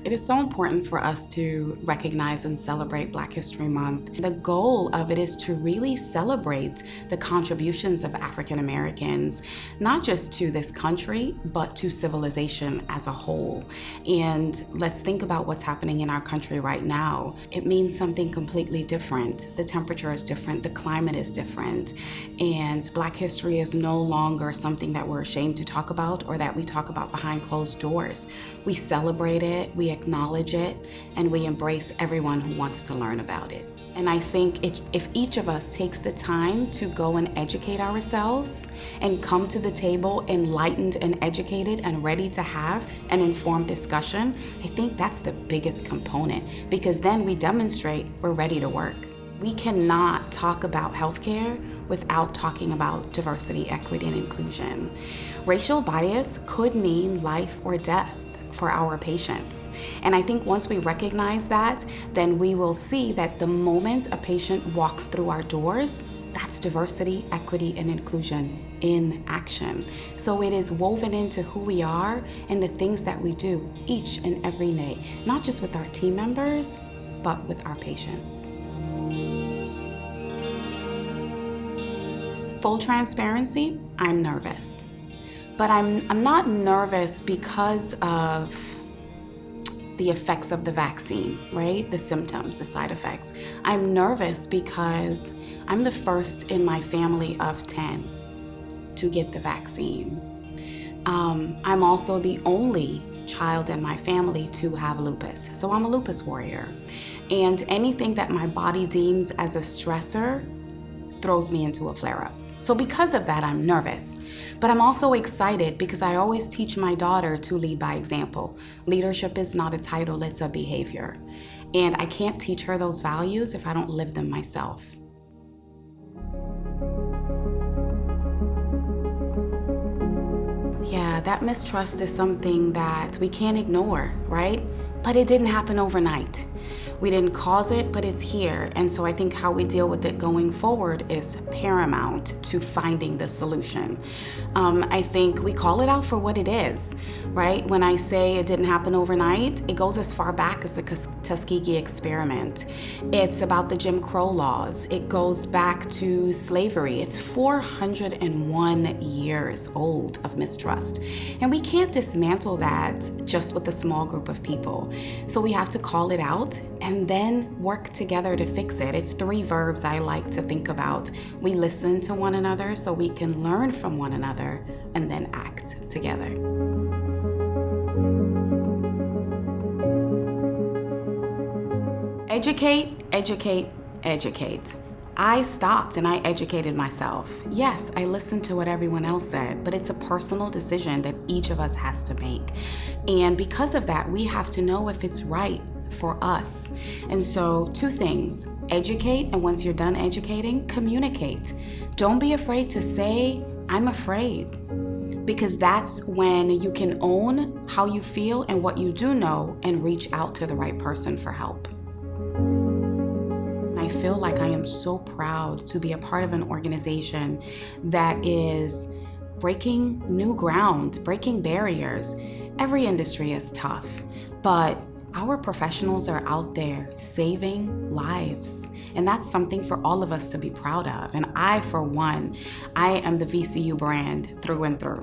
It is so important for us to recognize and celebrate Black History Month. The goal of it is to really celebrate the contributions of African Americans, not just to this country, but to civilization as a whole. And let's think about what's happening in our country right now. It means something completely different. The temperature is different, the climate is different, and Black history is no longer something that we're ashamed to talk about or that we talk about behind closed doors. We celebrate it, we acknowledge it, and we embrace everyone who wants to learn about it. And I think if each of us takes the time to go and educate ourselves and come to the table enlightened and educated and ready to have an informed discussion, I think that's the biggest component, because then we demonstrate we're ready to work. We cannot talk about healthcare without talking about diversity, equity, and inclusion. Racial bias could mean life or death for our patients. And I think once we recognize that, then we will see that the moment a patient walks through our doors, that's diversity, equity, and inclusion in action. So it is woven into who we are and the things that we do each and every day, not just with our team members, but with our patients. Full transparency, I'm nervous. But I'm not nervous because of the effects of the vaccine, right? The symptoms, the side effects. I'm nervous because I'm the first in my family of 10 to get the vaccine. I'm also the only child in my family to have lupus. So I'm a lupus warrior. And anything that my body deems as a stressor throws me into a flare-up. So because of that, I'm nervous. But I'm also excited because I always teach my daughter to lead by example. Leadership is not a title, it's a behavior. And I can't teach her those values if I don't live them myself. Yeah, that mistrust is something that we can't ignore, right? But it didn't happen overnight. We didn't cause it, but it's here. And so I think how we deal with it going forward is paramount to finding the solution. I think we call it out for what it is, right? When I say it didn't happen overnight, it goes as far back as the Tuskegee experiment. It's about the Jim Crow laws. It goes back to slavery. It's 401 years old of mistrust. And we can't dismantle that just with a small group of people. So we have to call it out and then work together to fix it. It's 3 verbs I like to think about. We listen to one another so we can learn from one another and then act together. Educate, educate, educate. I stopped and I educated myself. Yes, I listened to what everyone else said, but it's a personal decision that each of us has to make. And because of that, we have to know if it's right for us. And so 2 things, educate, and once you're done educating, communicate. Don't be afraid to say, I'm afraid, because that's when you can own how you feel and what you do know and reach out to the right person for help. I feel like I am so proud to be a part of an organization that is breaking new ground, breaking barriers. Every industry is tough, but our professionals are out there saving lives. And that's something for all of us to be proud of. And I, for one, I am the VCU brand through and through.